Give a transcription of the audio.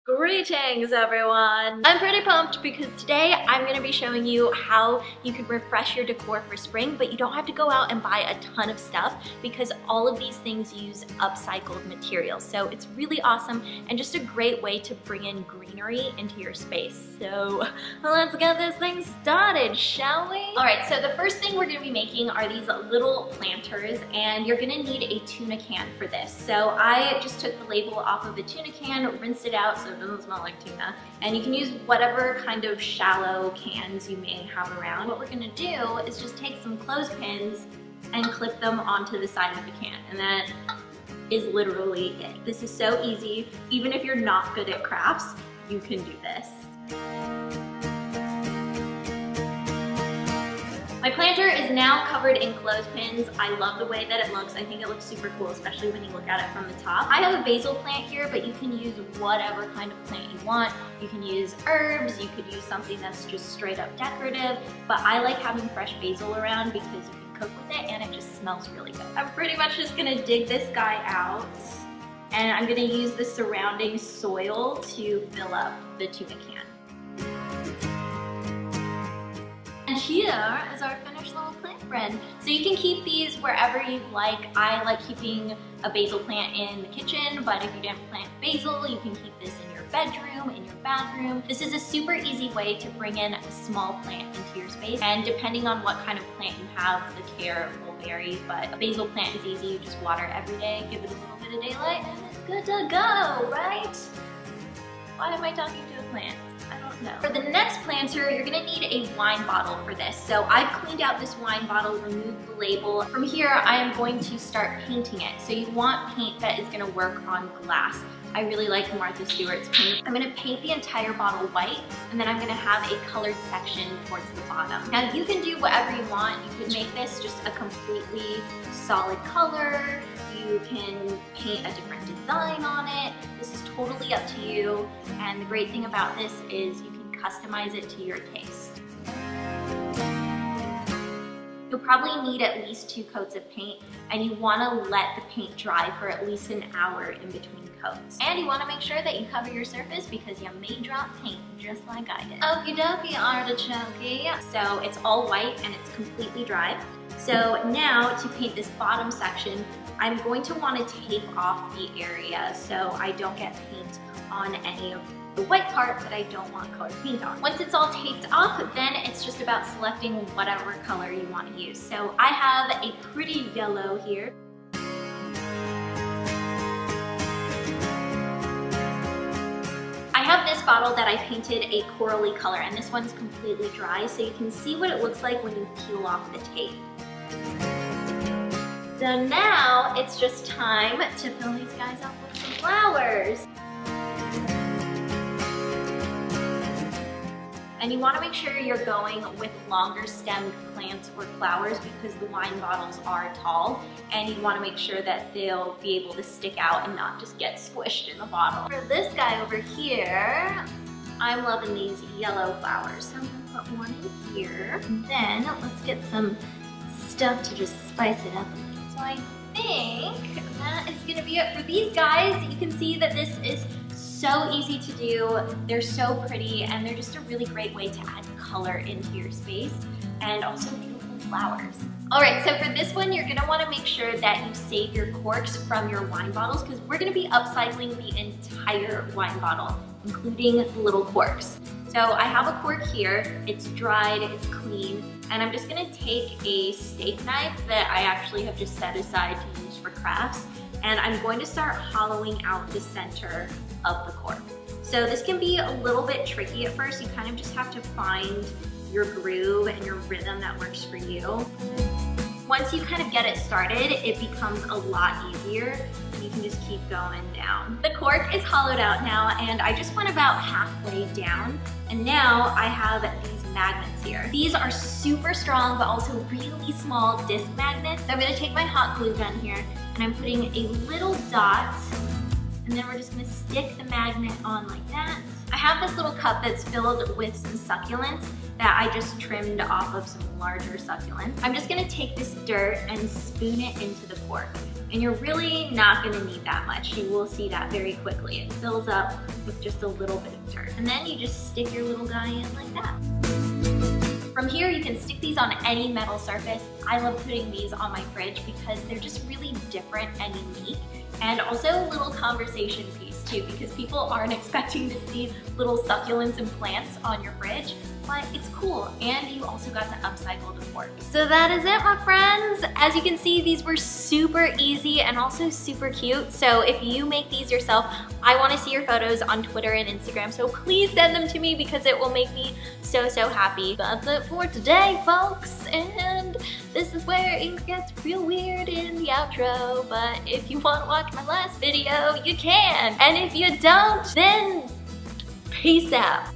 Greetings everyone! I'm pretty pumped because today I'm going to be showing you how you can refresh your decor for spring, but you don't have to go out and buy a ton of stuff because all of these things use upcycled materials. So it's really awesome and just a great way to bring in greenery into your space. So let's get this thing started, shall we? Alright, so the first thing we're going to be making are these little planters, and you're going to need a tuna can for this. So I just took the label off of a tuna can, rinsed it out so it doesn't smell like tuna, and you can use whatever kind of shallow cans you may have around. What we're gonna do is just take some clothespins and clip them onto the side of the can, and that is literally it. This is so easy. Even if you're not good at crafts, you can do this. My planter is now covered in clothespins. I love the way that it looks. I think it looks super cool, especially when you look at it from the top. I have a basil plant here, but you can use whatever kind of plant you want. You can use herbs, you could use something that's just straight up decorative, but I like having fresh basil around because you can cook with it and it just smells really good. I'm pretty much just gonna dig this guy out, and I'm gonna use the surrounding soil to fill up the tuna can. And here is our finished little plant friend. So you can keep these wherever you like. I like keeping a basil plant in the kitchen, but if you didn't plant basil, you can keep this in your bedroom, in your bathroom. This is a super easy way to bring in a small plant into your space. And depending on what kind of plant you have, the care will vary, but a basil plant is easy. You just water every day, give it a little bit of daylight, and it's good to go, right? Why am I talking to a plant? I don't know. For the next planter, you're gonna need a wine bottle for this. So I've cleaned out this wine bottle, removed the label. From here, I am going to start painting it. So you want paint that is gonna work on glass. I really like Martha Stewart's paint. I'm gonna paint the entire bottle white, and then I'm gonna have a colored section towards the bottom. Now you can do whatever you want. You could make this just a completely solid color. You can paint a different design on it. This is totally up to you. And the great thing about this is you can customize it to your taste. You'll probably need at least 2 coats of paint, and you wanna let the paint dry for at least an hour in between coats. And you wanna make sure that you cover your surface because you may drop paint just like I did. Okie dokie, artichoke. So it's all white and it's completely dry. So now to paint this bottom section, I'm going to want to tape off the area so I don't get paint on any of the white part that I don't want colored paint on. Once it's all taped off, then it's just about selecting whatever color you want to use. So I have a pretty yellow here. I have this bottle that I painted a corally color, and this one's completely dry, so you can see what it looks like when you peel off the tape. So now it's just time to fill these guys up with some flowers. And you want to make sure you're going with longer stemmed plants or flowers because the wine bottles are tall, and you want to make sure that they'll be able to stick out and not just get squished in the bottle. For this guy over here, I'm loving these yellow flowers. So I'm going to put one in here. And then let's get some stuff to just spice it up. So I think that is gonna be it for these guys. You can see that this is so easy to do. They're so pretty, and they're just a really great way to add color into your space and also beautiful flowers. All right, so for this one, you're gonna wanna make sure that you save your corks from your wine bottles because we're gonna be upcycling the entire wine bottle, including the little corks. So I have a cork here, it's dried, it's clean, and I'm just gonna take a steak knife that I actually have just set aside to use for crafts, and I'm going to start hollowing out the center of the cork. So this can be a little bit tricky at first. You kind of just have to find your groove and your rhythm that works for you. Once you kind of get it started, it becomes a lot easier. You can just keep going down. The cork is hollowed out now, and I just went about halfway down, and now I have these magnets here. These are super strong, but also really small disc magnets. So I'm gonna take my hot glue gun here, and I'm putting a little dot, and then we're just gonna stick the magnet on like that. I have this little cup that's filled with some succulents that I just trimmed off of some larger succulents. I'm just gonna take this dirt and spoon it into the cork. And you're really not gonna need that much. You will see that very quickly. It fills up with just a little bit of dirt. And then you just stick your little guy in like that. From here, you can stick these on any metal surface. I love putting these on my fridge because they're just really different and unique. And also a little conversation piece too, because people aren't expecting to see little succulents and plants on your fridge, but it's cool. And you also got to upcycle the cork. So that is it, my friends. As you can see, these were super easy and also super cute. So if you make these yourself, I want to see your photos on Twitter and Instagram. So please send them to me because it will make me so, so happy. That's it for today, folks. And this is where it gets real weird in the outro. But if you want to watch my last video, you can. And if you don't, then peace out.